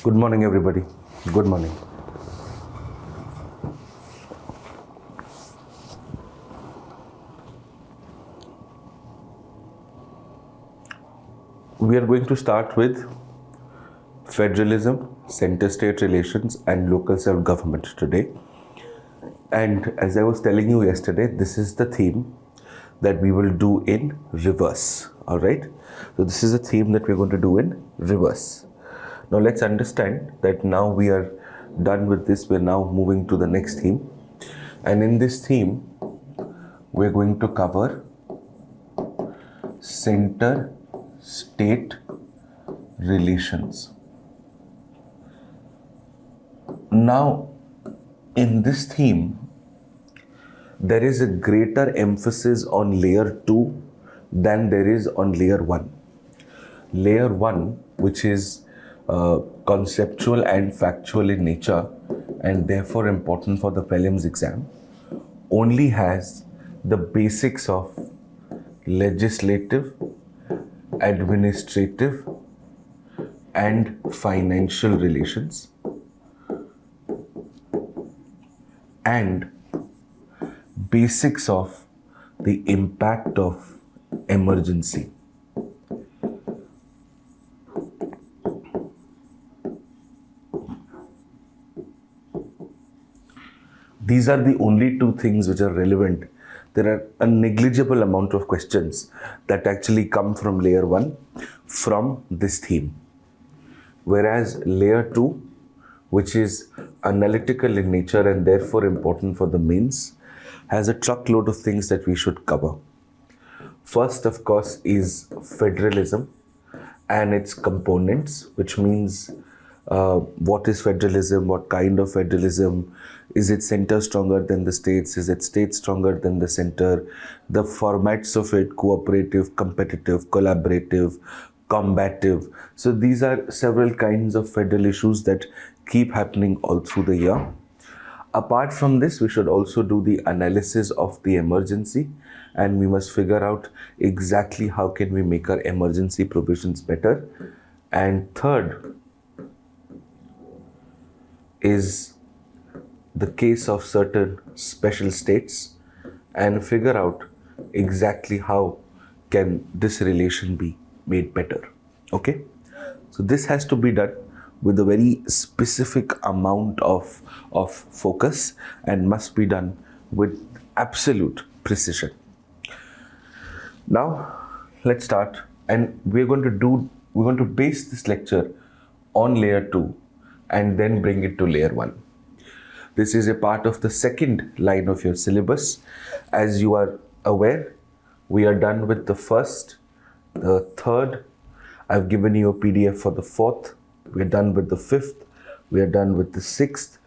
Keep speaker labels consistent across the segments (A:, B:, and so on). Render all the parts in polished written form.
A: Good morning, everybody. Good morning. We are going to start with federalism, center-state relations, and local self-government today. And as I was telling you yesterday, this is the theme that we will do in reverse. All right. So this is a theme that we're going to do in reverse. Now let's understand that now we are done with this. We're now moving to the next theme. And in this theme, we're going to cover center-state relations. Now, in this theme, there is a greater emphasis on layer 2 than there is on layer 1. Layer 1, which is conceptual and factual in nature and therefore important for the prelims exam, only has the basics of legislative, administrative, and financial relations, and basics of the impact of emergency. These are the only two things which are relevant. There are a negligible amount of questions that actually come from layer 1 from this theme. Whereas layer 2, which is analytical in nature and therefore important for the mains, has a truckload of things that we should cover. First, of course, is federalism and its components, which means what is federalism, what kind of federalism, is it center stronger than the states, is it state stronger than the center, the formats of it, cooperative, competitive, collaborative, combative. So these are several kinds of federal issues that keep happening all through the year. Apart from this, we should also do the analysis of the emergency, and we must figure out exactly how can we make our emergency provisions better. And third is the case of certain special states and figure out exactly how can this relation be made better. Okay, so this has to be done with a very specific amount of focus and must be done with absolute precision. Now let's start, and we're going to base this lecture on layer 2 and then bring it to layer 1. This is a part of the second line of your syllabus. As you are aware, we are done with the first, the third. I've given you a PDF for the fourth. We're done with the fifth. We are done with the sixth.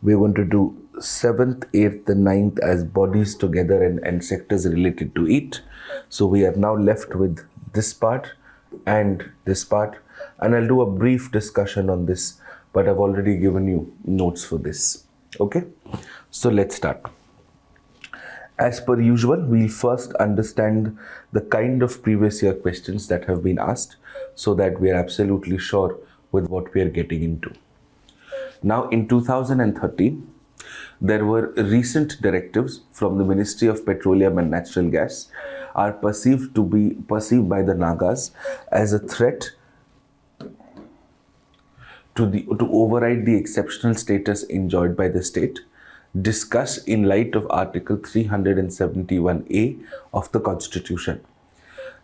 A: We're going to do 7th, 8th, and 9th as bodies together and sectors related to it. So we are now left with this part and this part. And I'll do a brief discussion on this, but I've already given you notes for this. Okay, so let's start. As per usual, we'll first understand the kind of previous year questions that have been asked so that we are absolutely sure with what we are getting into. Now, in 2013, there were recent directives from the Ministry of Petroleum and Natural Gas are perceived by the Nagas as a threat to override the exceptional status enjoyed by the state, discussed in light of Article 371A of the Constitution.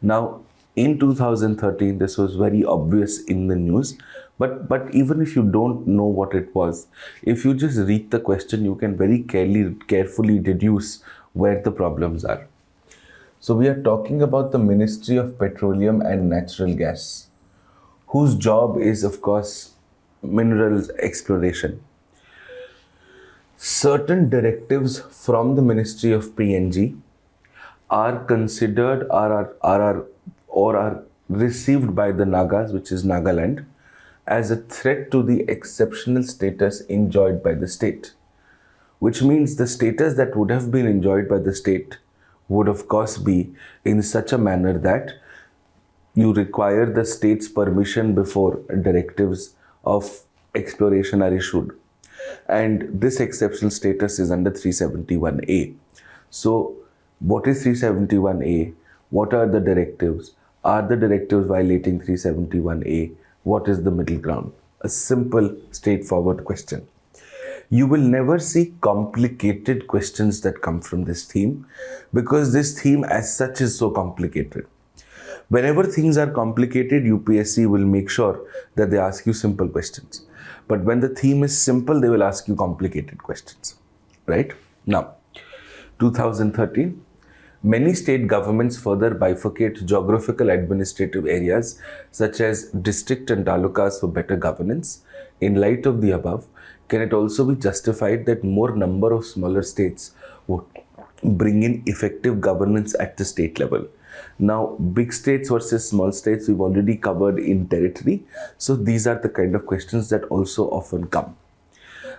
A: Now, in 2013, this was very obvious in the news, but even if you don't know what it was, if you just read the question, you can very carefully deduce where the problems are. So we are talking about the Ministry of Petroleum and Natural Gas, whose job is, of course, minerals exploration. Certain directives from the Ministry of PNG are considered or are received by the Nagas, which is Nagaland, as a threat to the exceptional status enjoyed by the state, which means the status that would have been enjoyed by the state would of course be in such a manner that you require the state's permission before directives of exploration are issued. And this exceptional status is under 371A. So, what is 371A? What are the directives? Are the directives violating 371A? What is the middle ground? A simple, straightforward question. You will never see complicated questions that come from this theme, because this theme as such is so complicated. Whenever things are complicated, UPSC will make sure that they ask you simple questions. But when the theme is simple, they will ask you complicated questions, right? Now, 2013, many state governments further bifurcate geographical administrative areas such as district and talukas for better governance. In light of the above, can it also be justified that more number of smaller states would bring in effective governance at the state level? Now, big states versus small states, we've already covered in territory. So these are the kind of questions that also often come.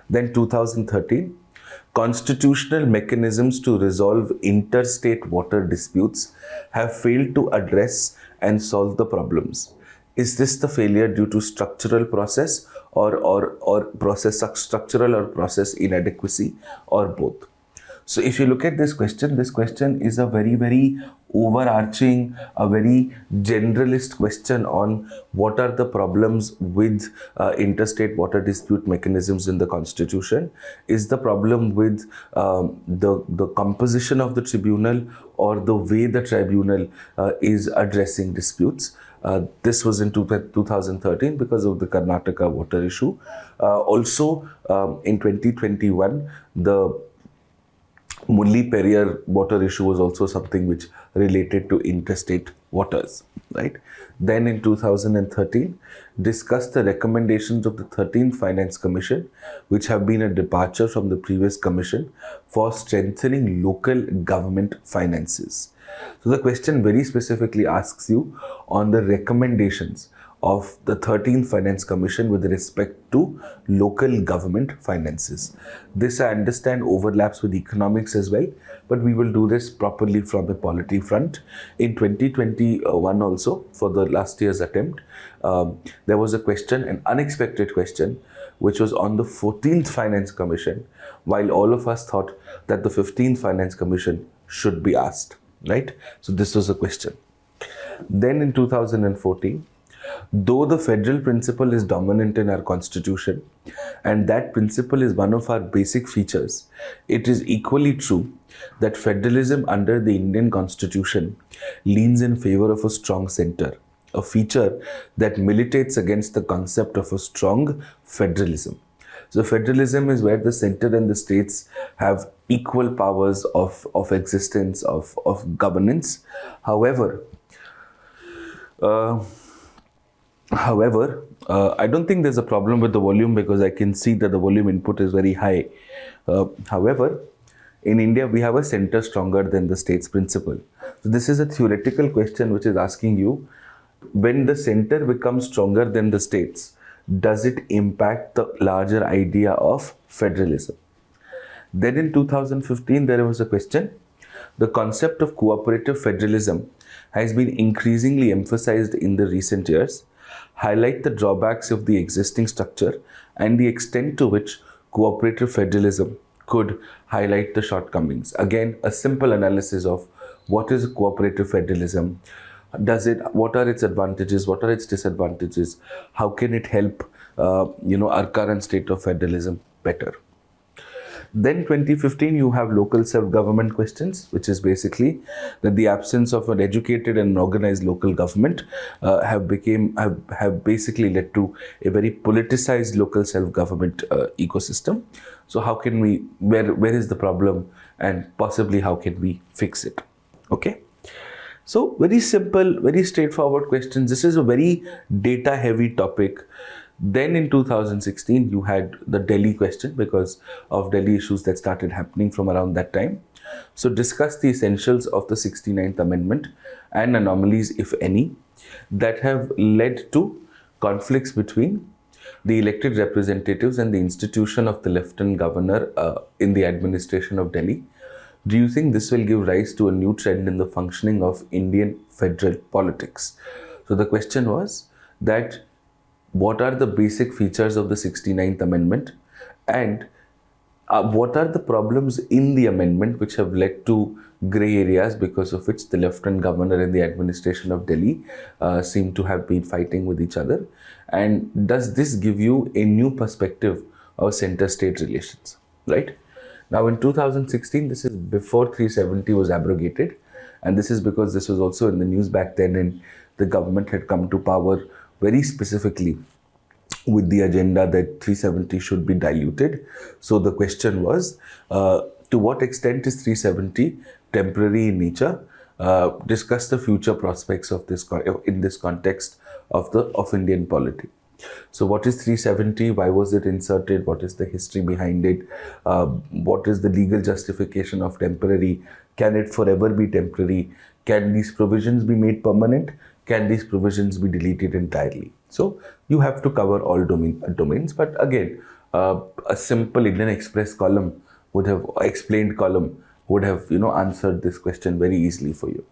A: Then 2013, constitutional mechanisms to resolve interstate water disputes have failed to address and solve the problems. Is this the failure due to structural process or process structural or process inadequacy, or both? So if you look at this question is a very, very overarching, a very generalist question on what are the problems with interstate water dispute mechanisms in the Constitution. Is the problem with the composition of the tribunal, or the way the tribunal is addressing disputes? This was in 2013 because of the Karnataka water issue. Also, in 2021, the Mulli Periyar water issue was also something which related to interstate waters, right? Then in 2013, discussed the recommendations of the 13th Finance Commission, which have been a departure from the previous commission for strengthening local government finances. So the question very specifically asks you on the recommendations of the 13th Finance Commission with respect to local government finances. This, I understand, overlaps with economics as well, but we will do this properly from the polity front. In 2021 also, for the last year's attempt, there was a question, an unexpected question, which was on the 14th Finance Commission, while all of us thought that the 15th Finance Commission should be asked, right? So this was a question. Then in 2014, though the federal principle is dominant in our constitution, and that principle is one of our basic features, it is equally true that federalism under the Indian constitution leans in favor of a strong center, a feature that militates against the concept of a strong federalism. So federalism is where the center and the states have equal powers of existence, of governance. However, I don't think there's a problem with the volume, because I can see that the volume input is very high. However, in India, we have a center stronger than the states principle. So this is a theoretical question which is asking you, when the center becomes stronger than the states, does it impact the larger idea of federalism? Then in 2015, there was a question. The concept of cooperative federalism has been increasingly emphasized in the recent years. Highlight the drawbacks of the existing structure and the extent to which cooperative federalism could highlight the shortcomings. Again, a simple analysis of what is cooperative federalism, what are its advantages, what are its disadvantages, how can it help our current state of federalism better. Then 2015, you have local self-government questions, which is basically that the absence of an educated and organized local government have basically led to a very politicized local self-government ecosystem. So how can we, where is the problem, and possibly how can we fix it? Okay. So very simple, very straightforward questions. This is a very data heavy topic. Then in 2016, you had the Delhi question because of Delhi issues that started happening from around that time. So discuss the essentials of the 69th Amendment and anomalies, if any, that have led to conflicts between the elected representatives and the institution of the Lieutenant Governor in the administration of Delhi. Do you think this will give rise to a new trend in the functioning of Indian federal politics? So the question was that what are the basic features of the 69th Amendment, and what are the problems in the amendment which have led to grey areas, because of which the Lieutenant Governor and the administration of Delhi seem to have been fighting with each other, and does this give you a new perspective of center-state relations, right? Now in 2016, this is before 370 was abrogated, and this is because this was also in the news back then, and the government had come to power very specifically with the agenda that 370 should be diluted. So the question was, to what extent is 370 temporary in nature? Discuss the future prospects of this in this context of Indian polity. So what is 370? Why was it inserted? What is the history behind it? What is the legal justification of temporary? Can it forever be temporary? Can these provisions be made permanent? Can these provisions be deleted entirely? So you have to cover all domains. But again, a simple Indian Express column would have answered this question very easily for you.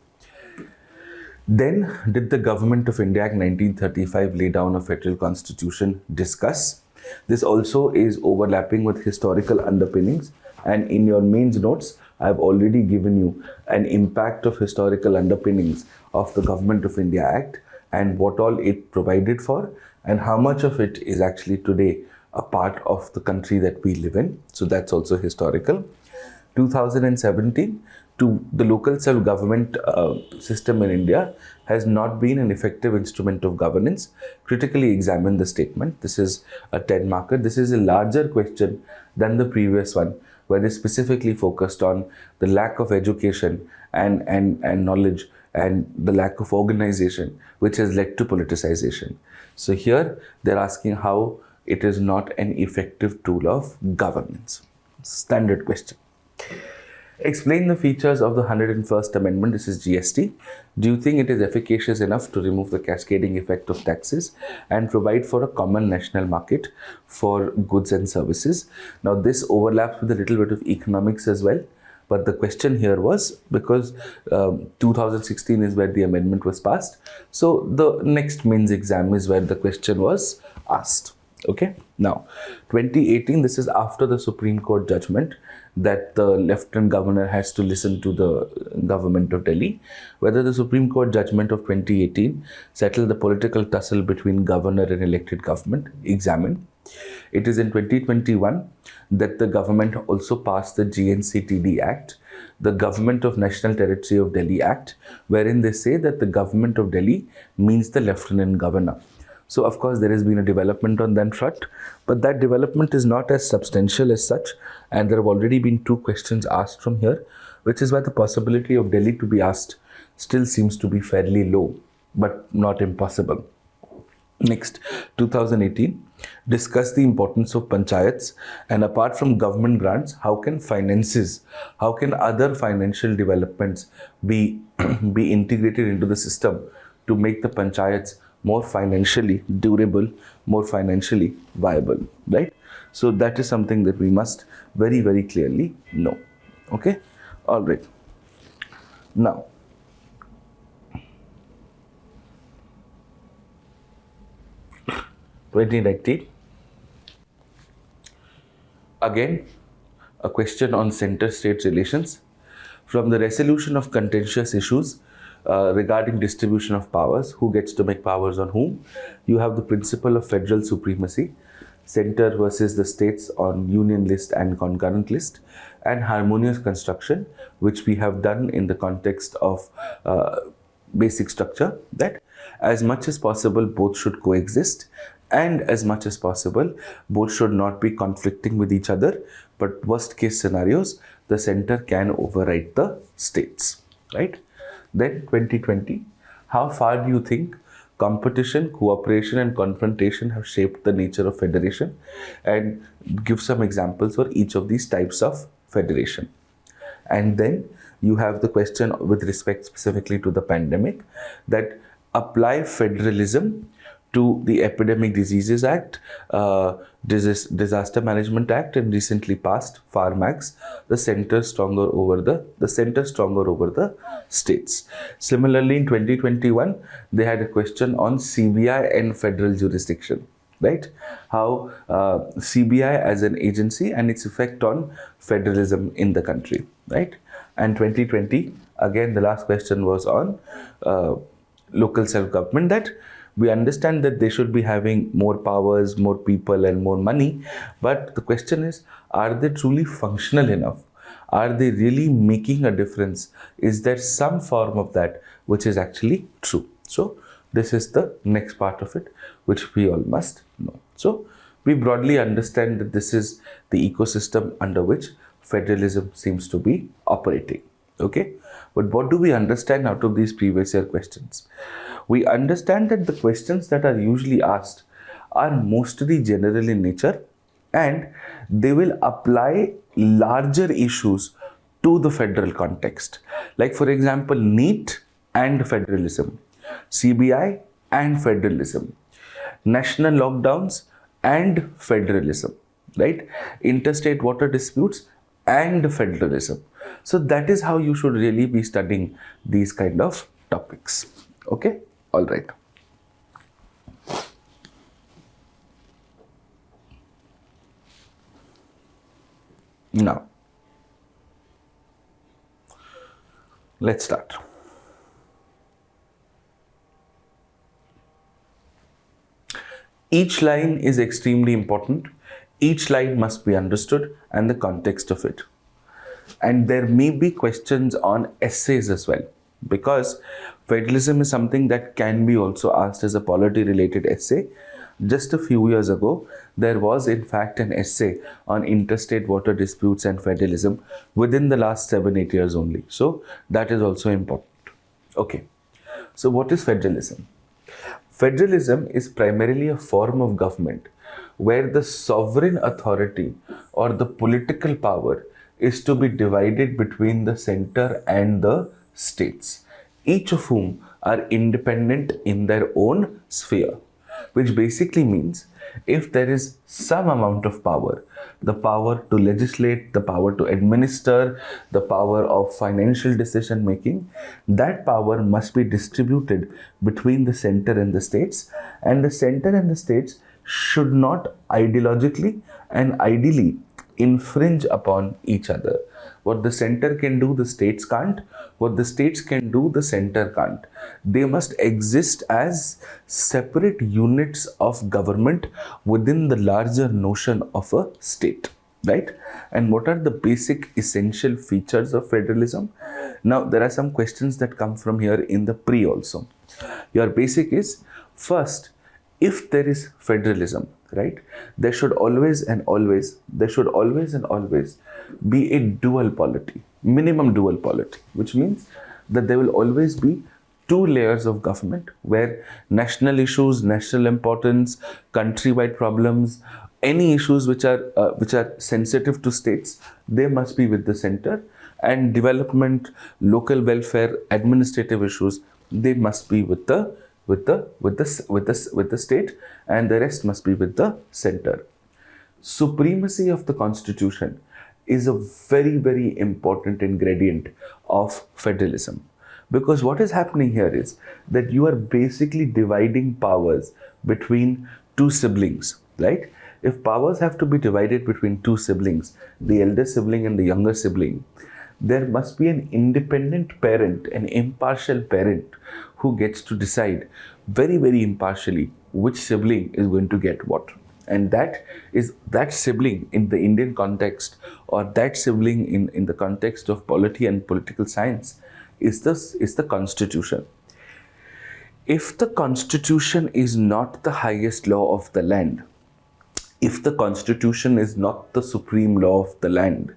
A: Then, did the Government of India Act 1935 lay down a federal constitution? Discuss. This also is overlapping with historical underpinnings, and in your mains notes, I have already given you an impact of historical underpinnings of the Government of India Act and what all it provided for, and how much of it is actually today a part of the country that we live in. So that's also historical. 2017, the local self-government system in India has not been an effective instrument of governance. Critically examine the statement. This is a 10 marker. This is a larger question than the previous one, where they specifically focused on the lack of education and knowledge and the lack of organization, which has led to politicization. So here they're asking how it is not an effective tool of governance. Standard question. Explain the features of the 101st Amendment. This is GST. Do you think it is efficacious enough to remove the cascading effect of taxes and provide for a common national market for goods and services? Now, this overlaps with a little bit of economics as well. But the question here was, because 2016 is where the amendment was passed. So the next mains exam is where the question was asked. Okay. Now, 2018, this is after the Supreme Court judgment that the Lieutenant Governor has to listen to the government of Delhi, whether the Supreme Court judgment of 2018 settled the political tussle between governor and elected government. Examine. It is in 2021 that the government also passed the GNCTD Act, the Government of National Territory of Delhi Act, wherein they say that the government of Delhi means the Lieutenant Governor. So, of course, there has been a development on that front, but that development is not as substantial as such, and there have already been 2 questions asked from here, which is why the possibility of Delhi to be asked still seems to be fairly low, but not impossible. Next, 2018, discuss the importance of panchayats, and apart from government grants, how can other financial developments be integrated into the system to make the panchayats more financially durable, more financially viable, right? So that is something that we must very, very clearly know. Okay? All right. Now, again, a question on center-state relations. From the resolution of contentious issues regarding distribution of powers, who gets to make powers on whom, you have the principle of federal supremacy, center versus the states on union list and concurrent list, and harmonious construction, which we have done in the context of basic structure, that as much as possible both should coexist, and as much as possible both should not be conflicting with each other, but worst case scenarios, the center can override the states, right? Then 2020, how far do you think competition, cooperation and confrontation have shaped the nature of federation, and give some examples for each of these types of federation. And then you have the question with respect specifically to the pandemic, that apply federalism to the Epidemic Diseases Act, Disaster Management Act, and recently passed FARMAX, the center stronger over the states. Similarly, in 2021, they had a question on CBI and federal jurisdiction. right? How CBI as an agency and its effect on federalism in the country, right? And 2020, again, the last question was on local self-government, that we understand that they should be having more powers, more people and more money. But the question is, are they truly functional enough? Are they really making a difference? Is there some form of that which is actually true? So this is the next part of it, which we all must know. So we broadly understand that this is the ecosystem under which federalism seems to be operating. Okay, but what do we understand out of these previous year questions? We understand that the questions that are usually asked are mostly general in nature, and they will apply larger issues to the federal context. Like, for example, NEET and federalism, CBI and federalism, national lockdowns and federalism, right? Interstate water disputes and federalism. So that is how you should really be studying these kind of topics. Okay, all right. Now, let's start. Each line is extremely important. Each line must be understood and the context of it. And there may be questions on essays as well, because federalism is something that can be also asked as a polity related essay. Just a few years ago, there was in fact an essay on interstate water disputes and federalism within the last 7-8 years only. So that is also important. Okay, so what is federalism? Federalism is primarily a form of government where the sovereign authority or the political power is to be divided between the center and the states, each of whom are independent in their own sphere, which basically means if there is some amount of power, the power to legislate, the power to administer, the power of financial decision making, that power must be distributed between the center and the states, and the center and the states should not ideologically and ideally infringe upon each other. What the center can do, the states can't. What the states can do, the center can't. They must exist as separate units of government within the larger notion of a state, right? And what are the basic essential features of federalism? Now, there are some questions that come from here in the pre also. Your basic is, first, if there is federalism, right, there should always and always be a dual polity, minimum dual polity, which means that there will always be two layers of government where national issues, national importance, countrywide problems, any issues which are sensitive to states, they must be with the center, and development, local welfare, administrative issues, they must be with the state, and the rest must be with the center. Supremacy of the constitution is a very, very important ingredient of federalism, because what is happening here is that you are basically dividing powers between two siblings, right? If powers have to be divided between two siblings, the elder sibling and the younger sibling, there must be an independent parent, an impartial parent, who gets to decide very, very impartially which sibling is going to get what. And that sibling in the Indian context, or that sibling in the context of polity and political science, is the constitution. If the constitution is not the highest law of the land, if the constitution is not the supreme law of the land,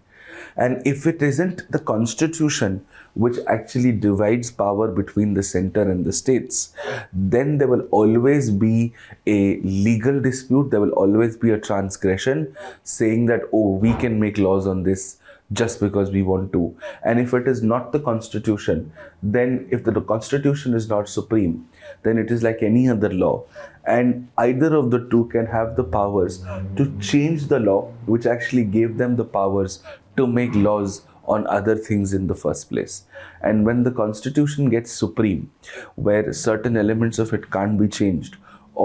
A: and if it isn't the constitution which actually divides power between the center and the states, then there will always be a legal dispute, there will always be a transgression saying that, oh, we can make laws on this just because we want to. And if it is not the constitution, then if the constitution is not supreme, then it is like any other law. And either of the two can have the powers to change the law, which actually gave them the powers to make laws on other things in the first place. And when the constitution gets supreme, where certain elements of it can't be changed,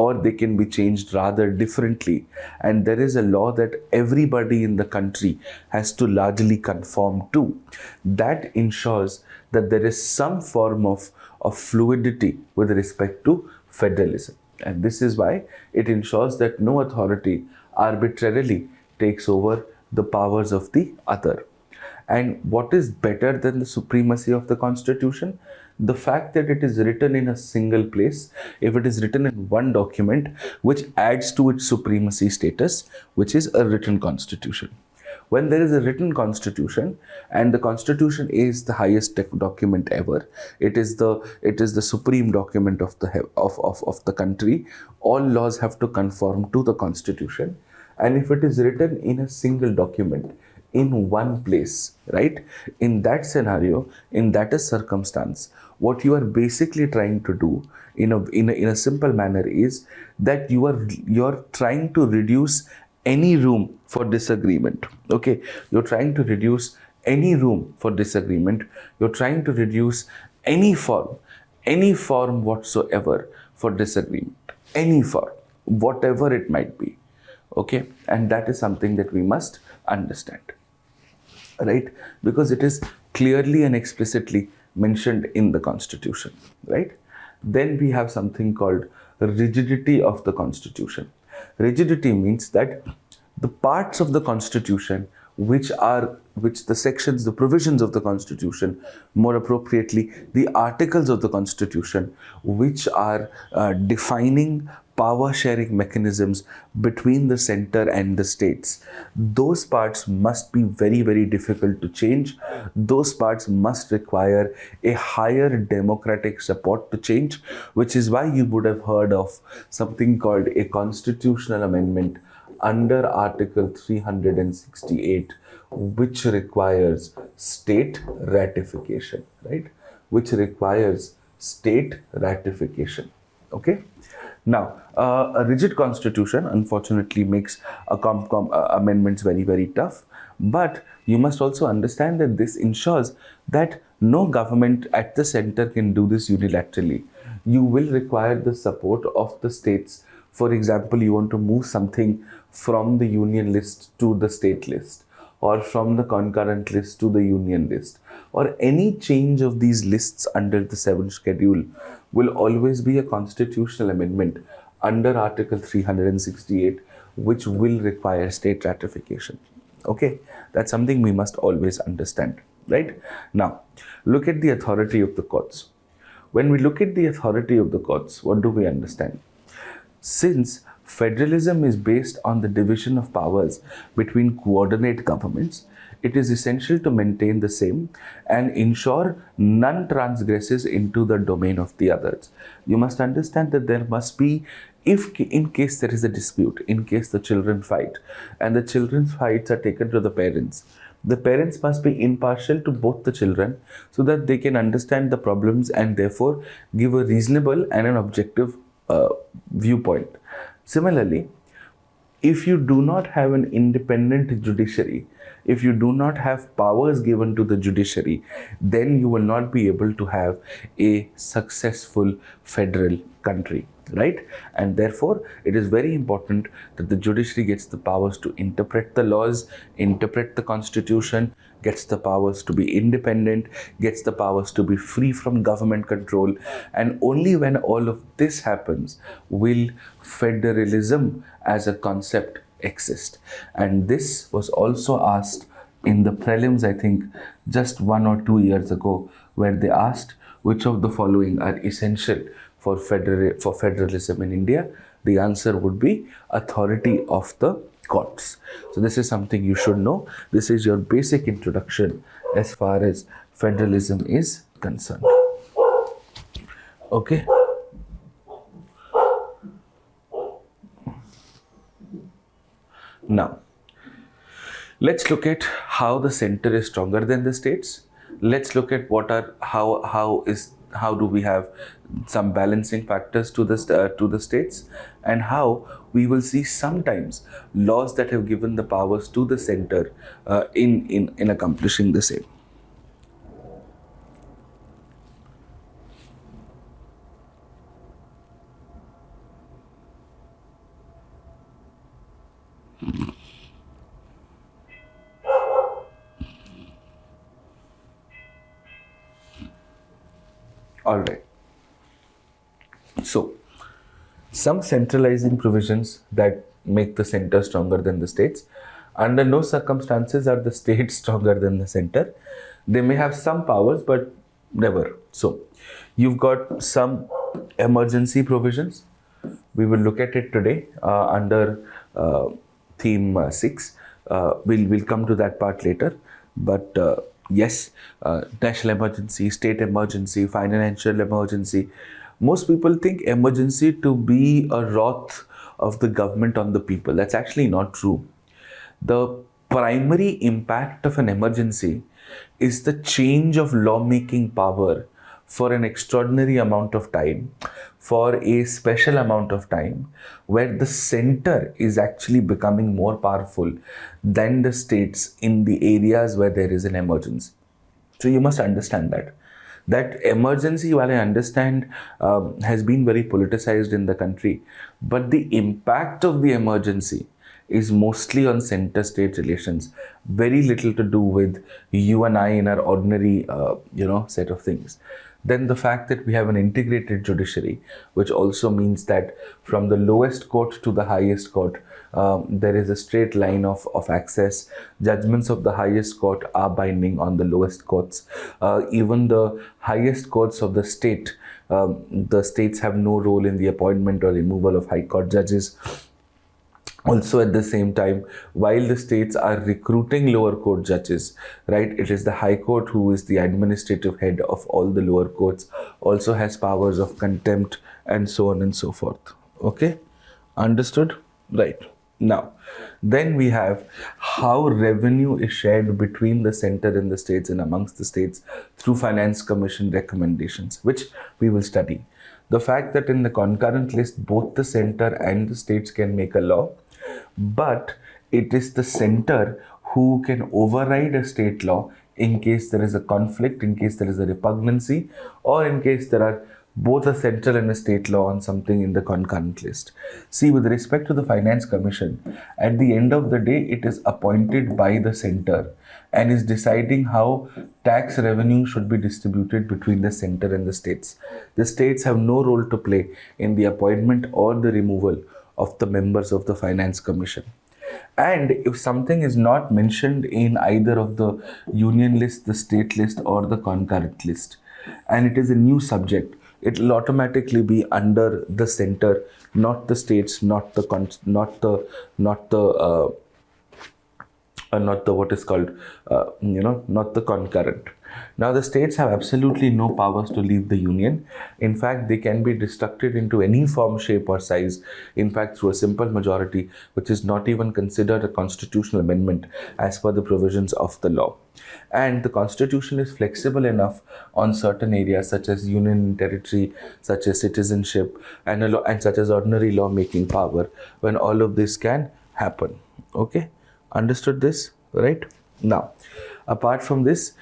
A: or they can be changed rather differently. And there is a law that everybody in the country has to largely conform to. That ensures that there is some form of fluidity with respect to federalism. And this is why it ensures that no authority arbitrarily takes over the powers of the other. And what is better than the supremacy of the Constitution? The fact that it is written in a single place, if it is written in one document, which adds to its supremacy status, which is a written constitution. When there is a written constitution, and the constitution is the highest document ever, it is the supreme document of the country. All laws have to conform to the constitution. And if it is written in a single document, in one place, right? In that scenario, in that circumstance, what you are basically trying to do in a simple manner is that you're trying to reduce any room for disagreement. Okay, you're trying to reduce any room for disagreement. You're trying to reduce any form whatsoever for disagreement, any form, whatever it might be. Okay, and that is something that we must understand, right? Because it is clearly and explicitly mentioned in the Constitution, right? Then we have something called rigidity of the Constitution. Rigidity means that the parts of the Constitution which the sections, the provisions of the Constitution, more appropriately the articles of the Constitution, which are defining power sharing mechanisms between the center and the states, those parts must be very, very difficult to change. Those parts must require a higher democratic support to change, which is why you would have heard of something called a constitutional amendment under Article 368, which requires state ratification, right? Which requires state ratification. Okay. Now, a rigid constitution unfortunately makes amendments very, very tough. But you must also understand that this ensures that no government at the center can do this unilaterally. You will require the support of the states. For example, you want to move something from the union list to the state list, or from the concurrent list to the union list, or any change of these lists under the 7th schedule will always be a constitutional amendment under Article 368, which will require state ratification. Okay, that's something we must always understand, right? Now, look at the authority of the courts. When we look at the authority of the courts, what do we understand? Since federalism is based on the division of powers between coordinate governments, it is essential to maintain the same and ensure none transgresses into the domain of the others. You must understand that there must be, if in case there is a dispute, in case the children fight, and the children's fights are taken to the parents must be impartial to both the children so that they can understand the problems and therefore give a reasonable and an objective viewpoint. Similarly, if you do not have an independent judiciary, if you do not have powers given to the judiciary, then you will not be able to have a successful federal country, right? And therefore, it is very important that the judiciary gets the powers to interpret the laws, interpret the constitution, gets the powers to be independent, gets the powers to be free from government control. And only when all of this happens will federalism as a concept exist. And this was also asked in the prelims, I think, just 1 or 2 years ago, where they asked which of the following are essential for federalism in India. The answer would be authority of the courts. So this is something you should know. This is your basic introduction as far as federalism is concerned. Okay. Now, let's look at how the center is stronger than the states. Let's look at how do we have some balancing factors to the states, and how we will see sometimes laws that have given the powers to the center in accomplishing the same. All right. So, some centralizing provisions that make the center stronger than the states. Under no circumstances are the states stronger than the center. They may have some powers, but never. So, you've got some emergency provisions. We will look at it today under theme 6. We'll come to that part later. But yes, national emergency, state emergency, financial emergency. Most people think emergency to be a wrath of the government on the people. That's actually not true. The primary impact of an emergency is the change of lawmaking power for an extraordinary amount of time, for a special amount of time, where the center is actually becoming more powerful than the states in the areas where there is an emergency. So you must understand that. That emergency, while I understand, has been very politicized in the country, but the impact of the emergency is mostly on center-state relations. Very little to do with you and I in our ordinary, set of things. Then the fact that we have an integrated judiciary, which also means that from the lowest court to the highest court, there is a straight line of access. Judgments of the highest court are binding on the lowest courts. Even the highest courts of the state, the states have no role in the appointment or removal of high court judges. Also, at the same time, while the states are recruiting lower court judges, right, it is the High Court who is the administrative head of all the lower courts, also has powers of contempt and so on and so forth. Okay, understood? Right. Now, then we have how revenue is shared between the center and the states and amongst the states through Finance Commission recommendations, which we will study. The fact that in the concurrent list, both the center and the states can make a law, but it is the center who can override a state law in case there is a conflict, in case there is a repugnancy, or in case there are both a central and a state law on something in the concurrent list. See, with respect to the Finance Commission, at the end of the day, it is appointed by the center and is deciding how tax revenue should be distributed between the center and the states. The states have no role to play in the appointment or the removal of the members of the Finance Commission. And if something is not mentioned in either of the union list, the state list, or the concurrent list, and it is a new subject, it will automatically be under the center, not the states, not the concurrent. Now, the states have absolutely no powers to leave the union. In fact, they can be destructed into any form, shape, or size. In fact, through a simple majority, which is not even considered a constitutional amendment as per the provisions of the law. And the constitution is flexible enough on certain areas such as union and territory, such as citizenship, and such as ordinary lawmaking power, when all of this can happen. Okay, understood this, right? Now, apart from this,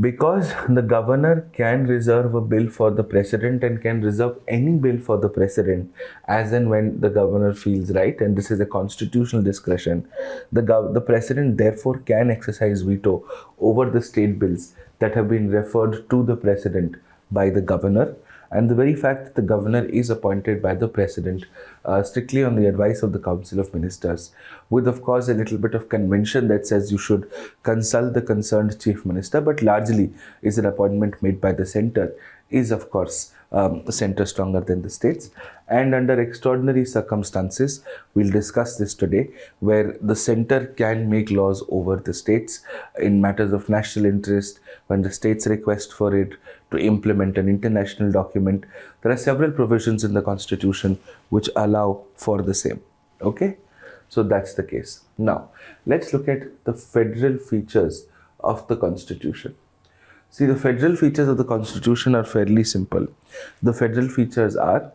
A: because the governor can reserve a bill for the president and can reserve any bill for the president as and when the governor feels right, and this is a constitutional discretion, the president therefore can exercise veto over the state bills that have been referred to the president by the governor. And the very fact that the governor is appointed by the president strictly on the advice of the Council of Ministers, with of course a little bit of convention that says you should consult the concerned chief minister, but largely is an appointment made by the center, is of course center stronger than the states. And under extraordinary circumstances, we'll discuss this today, where the center can make laws over the states in matters of national interest, when the states request for it, to implement an international document. There are several provisions in the constitution which allow for the same. Okay, so that's the case. Now, let's look at the federal features of the constitution. See, the federal features of the constitution are fairly simple. The federal features are,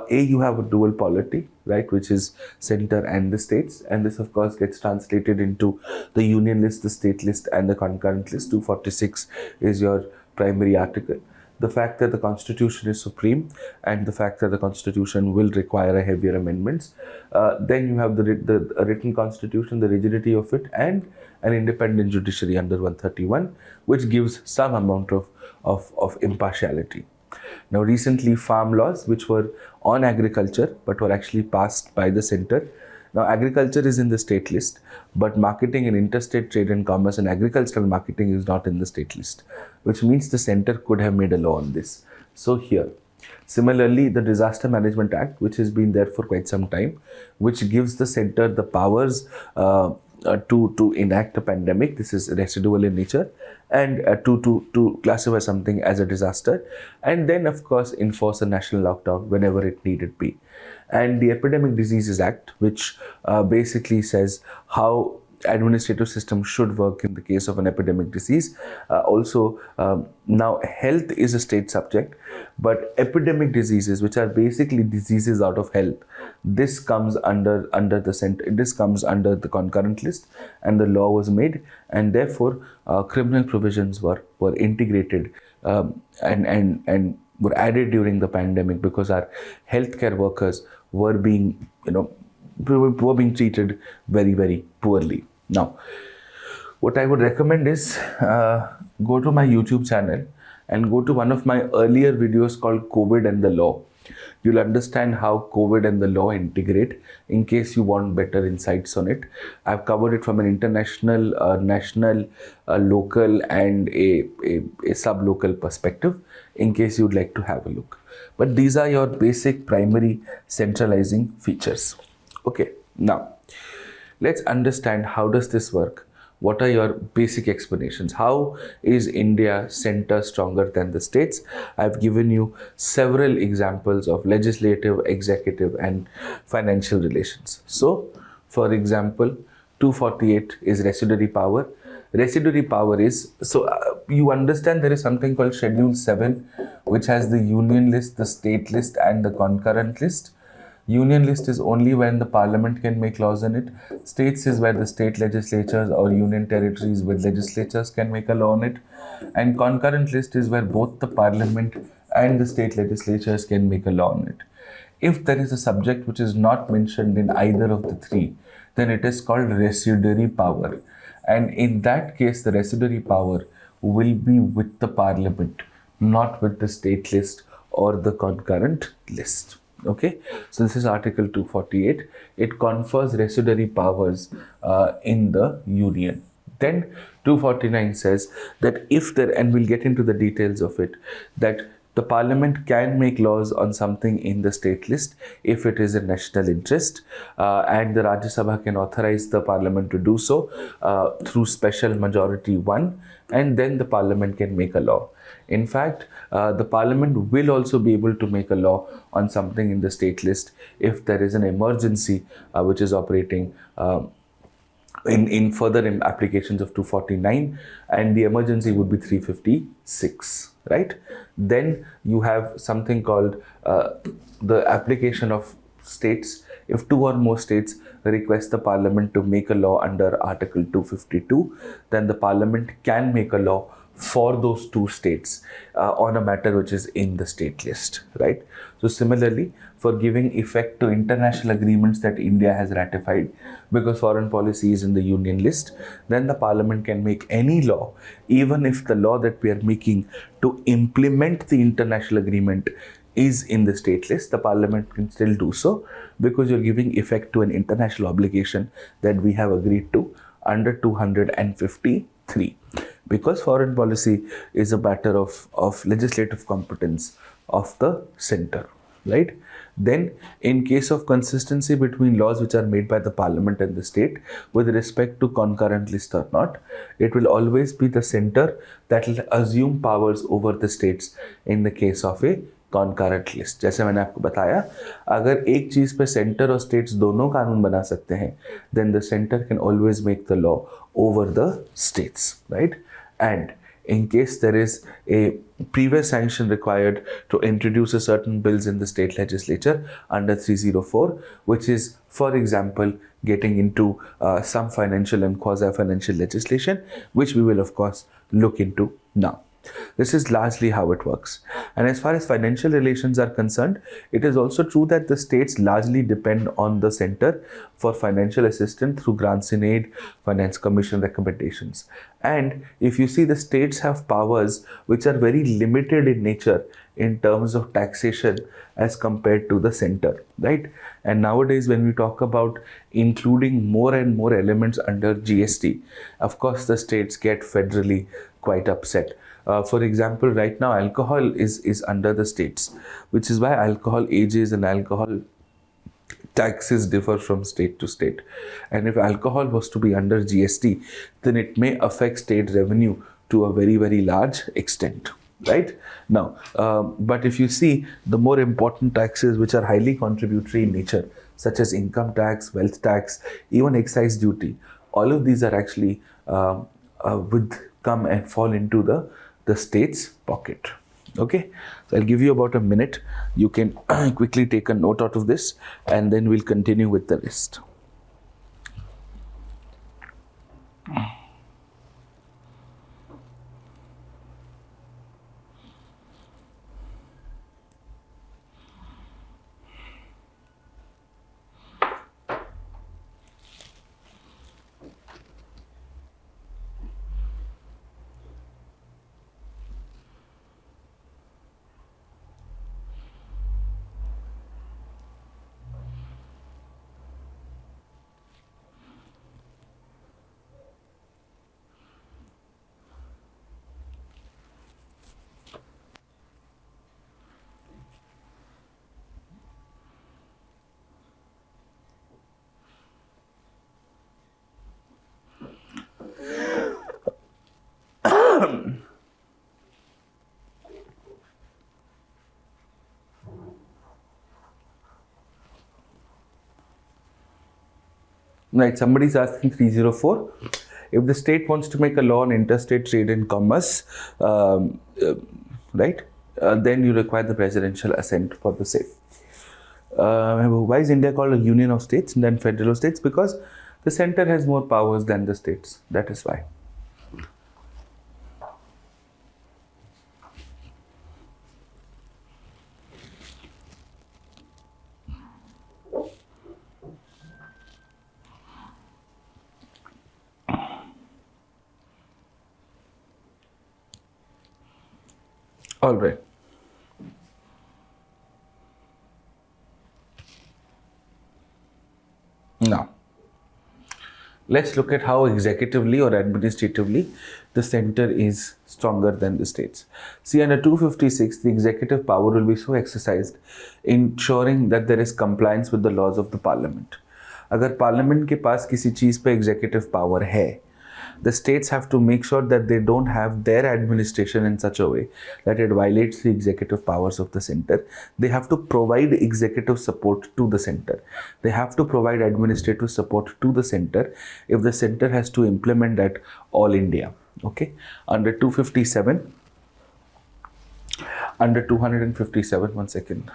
A: you have a dual polity, right, which is center and the states, and this of course gets translated into the union list, the state list, and the concurrent list. 246 is your primary article. The fact that the constitution is supreme, and the fact that the constitution will require a heavier amendments. Then you have the written constitution, the rigidity of it, and an independent judiciary under 131, which gives some amount of impartiality. Now, recently, farm laws, which were on agriculture but were actually passed by the center. Now, agriculture is in the state list, but marketing and interstate trade and commerce and agricultural marketing is not in the state list, which means the center could have made a law on this. So, here. Similarly, the Disaster Management Act, which has been there for quite some time, which gives the center the powers to enact a pandemic. This is residual in nature, and to classify something as a disaster, and then of course enforce a national lockdown whenever it needed be. And the Epidemic Diseases Act, which basically says how administrative system should work in the case of an epidemic disease. Now health is a state subject, but epidemic diseases, which are basically diseases out of health, this comes under the center. This comes under the concurrent list, and the law was made, and therefore criminal provisions were integrated and were added during the pandemic, because our healthcare workers were being treated very, very poorly. Now, what I would recommend is go to my YouTube channel and go to one of my earlier videos called COVID and the Law. You'll understand how COVID and the law integrate, in case you want better insights on it. I've covered it from an international, national, local and a sub-local perspective, in case you'd like to have a look. But these are your basic primary centralizing features. Okay, now let's understand how does this work. What are your basic explanations? How is India center stronger than the states? I've given you several examples of legislative, executive and financial relations. So, for example, 248 is residuary power. Residuary power is, you understand there is something called Schedule 7, which has the union list, the state list and the concurrent list. Union list is only when the parliament can make laws in it. States is where the state legislatures or union territories with legislatures can make a law on it. And concurrent list is where both the parliament and the state legislatures can make a law on it. If there is a subject which is not mentioned in either of the three, then it is called residuary power. And in that case, the residuary power will be with the parliament, not with the state list or the concurrent list. Okay, so this is Article 248. It confers residuary powers in the union. Then 249 says that if there, and we'll get into the details of it, that the parliament can make laws on something in the state list if it is in national interest, and the Rajya Sabha can authorize the parliament to do so through special majority 1, and then the parliament can make a law. In fact, the parliament will also be able to make a law on something in the state list if there is an emergency which is operating in further applications of 249, and the emergency would be 356, right? Then you have something called the application of states. If 2 or more states request the parliament to make a law under Article 252, then the parliament can make a law for those 2 states on a matter which is in the state list, right? So similarly, for giving effect to international agreements that India has ratified, because foreign policy is in the union list, then the parliament can make any law, even if the law that we are making to implement the international agreement is in the state list. The parliament can still do so, because you're giving effect to an international obligation that we have agreed to under 253. Because foreign policy is a matter of legislative competence of the center, right? Then, in case of consistency between laws which are made by the parliament and the state with respect to concurrent list or not, it will always be the center that will assume powers over the states in the case of a concurrent list. जैसे मैंने आपको बताया, अगर एक चीज़ पे centre और states दोनों कानून बना सकते हैं, then the center can always make the law over the states, right? And in case there is a previous sanction required to introduce a certain bills in the state legislature under 304, which is, for example, getting into some financial and quasi-financial legislation, which we will of course look into now. This is largely how it works. And as far as financial relations are concerned, it is also true that the states largely depend on the center for financial assistance through grants in aid, finance commission recommendations. And if you see, the states have powers which are very limited in nature in terms of taxation as compared to the center, right? And nowadays, when we talk about including more and more elements under GST, of course, the states get federally quite upset. For example, right now, alcohol is under the states, which is why alcohol ages and alcohol taxes differ from state to state. And if alcohol was to be under GST, then it may affect state revenue to a very, very large extent. Right now, but if you see, the more important taxes which are highly contributory in nature, such as income tax, wealth tax, even excise duty, all of these are actually would come and fall into the state's pocket. Okay, so I'll give you about a minute. You can quickly take a note out of this, and then we'll continue with the rest. Right, somebody's asking 304. If the state wants to make a law on interstate trade and commerce, right, then you require the presidential assent for the same. Why is India called a union of states than federal states? Because the center has more powers than the states. That is why. All right. Now, let's look at how executively or administratively the center is stronger than the states. See, under 256, the executive power will be so exercised, ensuring that there is compliance with the laws of the parliament. अगर parliament के पास किसी चीज़ पे executive power है, the states have to make sure that they don't have their administration in such a way that it violates the executive powers of the center. They have to provide executive support to the center. They have to provide administrative support to the center if the center has to implement that all India. Okay, under 257, under 257, 1 second.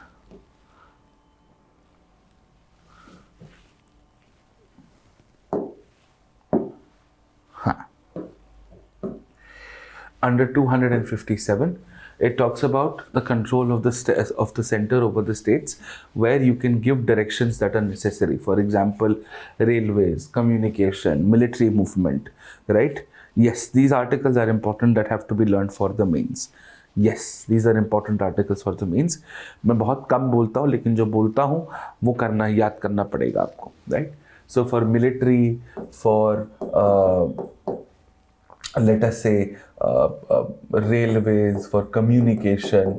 A: Under 257, it talks about the control of the center over the states, where you can give directions that are necessary. For example, railways, communication, military movement, right? Yes, these articles are important that have to be learned for the mains. Yes, these are important articles for the mains. मैं बहुत कम बोलता हूँ, लेकिन जो बोलता हूँ वो करना याद करना पड़ेगा आपको, right? So for military, for let us say railways, for communication,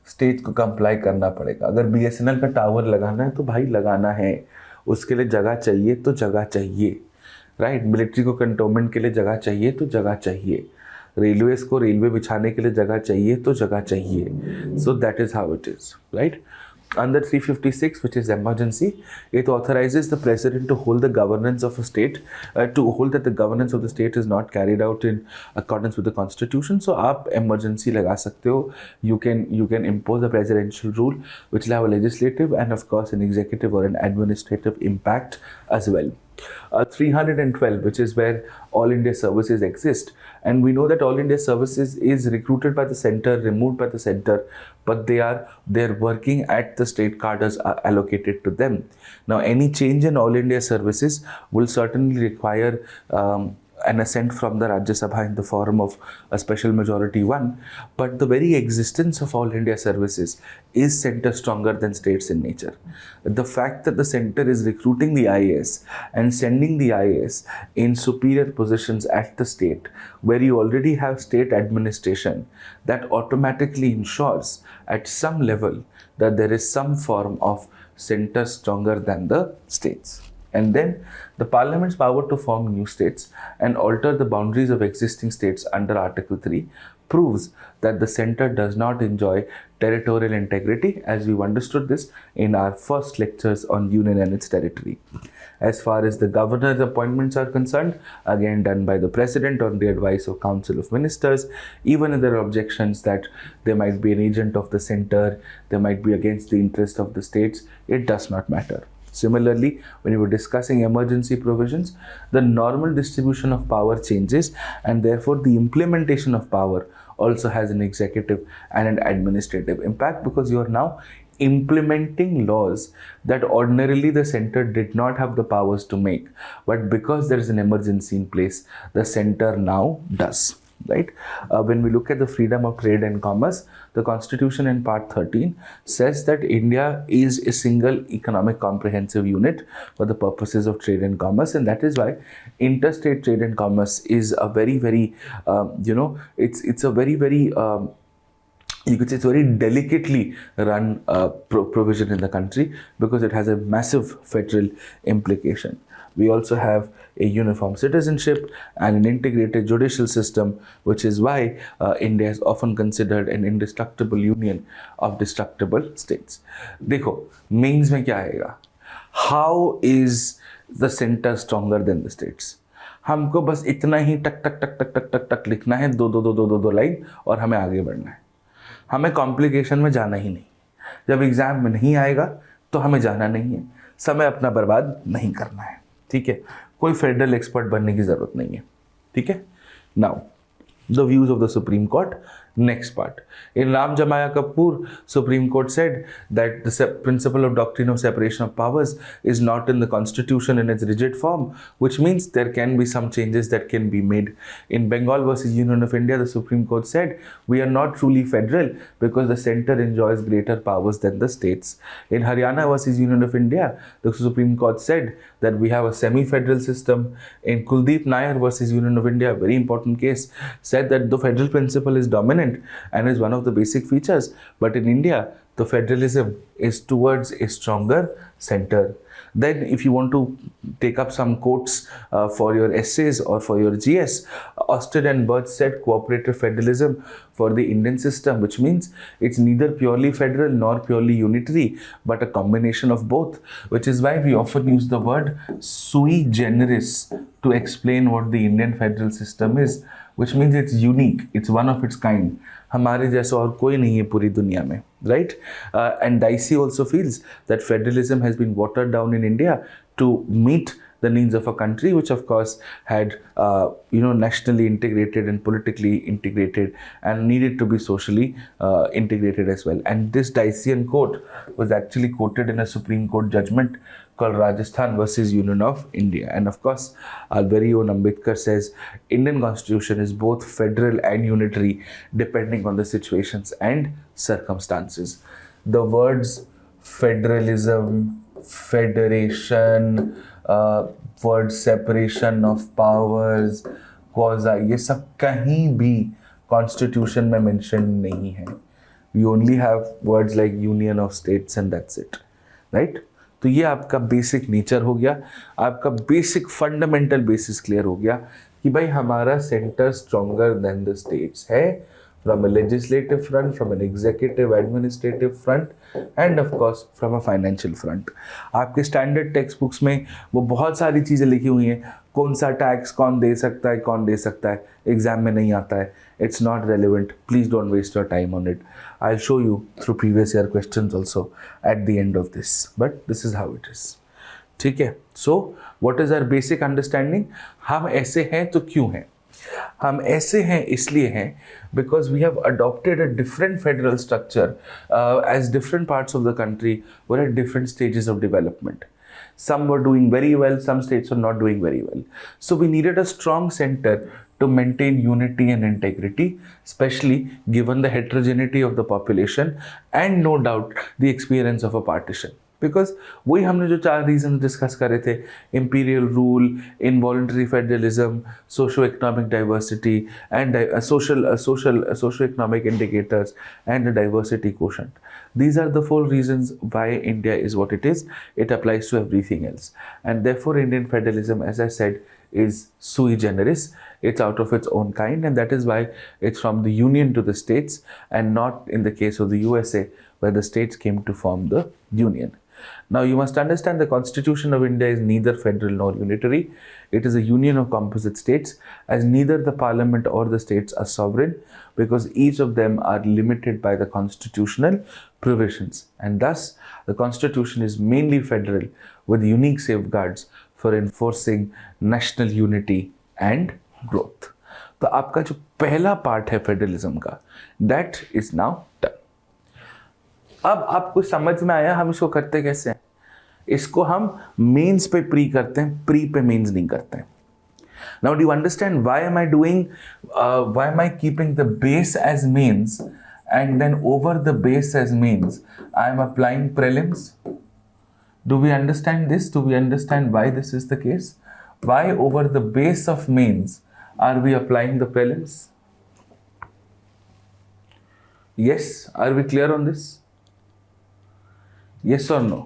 A: state को कंप्लाई करना पड़ेगा. अगर BSNL का टावर लगाना है तो भाई लगाना है, उसके लिए जगह चाहिए तो जगह चाहिए, राइट? मिलिट्री को कंटोनमेंट के लिए जगह चाहिए तो जगह चाहिए, रेलवेज को रेलवे बिछाने के लिए जगह चाहिए तो जगह चाहिए. So that is how it is, right? Under 356, which is emergency, it authorizes the president to hold the governance of a state, to hold that the governance of the state is not carried out in accordance with the constitution. So आप emergency लगा सकते हो. You can impose a presidential rule which will have a legislative and of course an executive or an administrative impact as well. 312, which is where All India Services exist. And we know that All India Services is recruited by the center, removed by the center, but they're working at the state cadres are allocated to them. Now, any change in All India Services will certainly require an assent from the Rajya Sabha in the form of a special majority one, but the very existence of All India Services is center stronger than states in nature. The fact that the center is recruiting the IAS and sending the IAS in superior positions at the state, where you already have state administration, that automatically ensures at some level that there is some form of center stronger than the states. And then the Parliament's power to form new states and alter the boundaries of existing states under Article 3 proves that the centre does not enjoy territorial integrity, as we've understood this in our first lectures on union and its territory. As far as the governor's appointments are concerned, again done by the president on the advice of Council of Ministers. Even if there are objections that there might be an agent of the centre, there might be against the interest of the states, it does not matter. Similarly, when you were discussing emergency provisions, the normal distribution of power changes, and therefore the implementation of power also has an executive and an administrative impact, because you are now implementing laws that ordinarily the center did not have the powers to make, but because there is an emergency in place, the center now does. Right? When we look at the freedom of trade and commerce, the Constitution in Part 13 says that India is a single economic comprehensive unit for the purposes of trade and commerce, and that is why interstate trade and commerce is a very, very, it's a very, very, you could say it's very delicately run provision in the country, because it has a massive federal implication. We also have a uniform citizenship and an integrated judicial system, which is why India is often considered an indestructible union of destructible states. देखो, means में क्या आएगा? How is the center stronger than the states? हमको बस इतना ही टक टक टक टक टक टक टक लिखना है, दो लाइन, और हमें आगे बढ़ना है. हमें कॉम्प्लिकेशन में जाना ही नहीं. जब एग्जाम में नहीं आएगा तो हमें जाना नहीं है, समय अपना बर्बाद नहीं करना है. ठीक है, कोई फेडरल एक्सपर्ट बनने की जरूरत नहीं है. ठीक है. Now the views of the Supreme Court. Next part. In Ram Jamaya Kapoor, Supreme Court said that the principle of doctrine of separation of powers is not in the Constitution in its rigid form, which means there can be some changes that can be made. In Bengal versus Union of India, the Supreme Court said we are not truly federal because the centre enjoys greater powers than the states. In Haryana versus Union of India, the Supreme Court said that we have a semi-federal system. In Kuldeep Nair versus Union of India, very important case, said that the federal principle is dominant and is one of the basic features, but in India the federalism is towards a stronger center. Then if you want to take up some quotes for your essays or for your GS, Austin and Birch said cooperative federalism for the Indian system, which means it's neither purely federal nor purely unitary, but a combination of both, which is why we often use the word sui generis to explain what the Indian federal system is, which means it's unique, it's one of its kind. हमारे जैसा और कोई नहीं है पूरी दुनिया में, right? And Dicey also feels that federalism has been watered down in India to meet the needs of a country which of course had nationally integrated and politically integrated and needed to be socially integrated as well. And this Diceian quote was actually quoted in a Supreme Court judgment called Rajasthan versus Union of India. And of course, our very own Ambedkar says Indian constitution is both federal and unitary depending on the situations and circumstances. The words federalism, federation, word separation of powers, quasi, ये सब कहीं भी constitution में mention नहीं है. We only have words like union of states and that's it, right? तो ये आपका बेसिक नेचर हो गया, आपका बेसिक फंडामेंटल बेसिस क्लियर हो गया कि भाई हमारा centre stronger than the states है, from a legislative front, from an executive administrative front and of course from a financial front. आपके स्टैंडर्ड टेक्स्ट बुक्स में वो बहुत सारी चीज़ें लिखी हुई हैं, कौन सा टैक्स कौन दे सकता है, कौन दे सकता है, एग्जाम में नहीं आता है. It's not relevant. Please don't waste your time on it. I'll show you through previous year questions also at the end of this. But this is how it is. ठीक है. So what is our basic understanding? हम ऐसे हैं तो क्यों हैं? हम ऐसे हैं इसलिए हैं because we have adopted a different federal structure as different parts of the country were at different stages of development. Some were doing very well, some states were not doing very well. So we needed a strong center to maintain unity and integrity, especially given the heterogeneity of the population and no doubt the experience of a partition. Because वही हमने जो 4 reason discuss करे थे, imperial rule, involuntary federalism, socio economic diversity and socio economic indicators and the diversity quotient. These are the 4 reasons why India is what it is. It applies to everything else. And therefore, Indian federalism, as I said, is sui generis. It's out of its own kind, and that is why it's from the union to the states, and not in the case of the USA, where the states came to form the union. Now, you must understand the Constitution of India is neither federal nor unitary. It is a union of composite states, as neither the parliament or the states are sovereign, because each of them are limited by the constitutional provisions. And thus, the Constitution is mainly federal with unique safeguards for enforcing national unity and growth. तो आपका जो पहला part है federalism का, that is now done. अब आपको समझ में आया हम इसको करते कैसे हैं? इसको हम मेंस पे प्री करते हैं, प्री पे मेंस नहीं करते हैं. Now do you understand why am I keeping the base as mains and then over the base as mains I am applying prelims? Do we understand this? Do we understand why this is the case? Why over the base of mains are we applying the prelims? Yes, are we clear on this? Yes or no?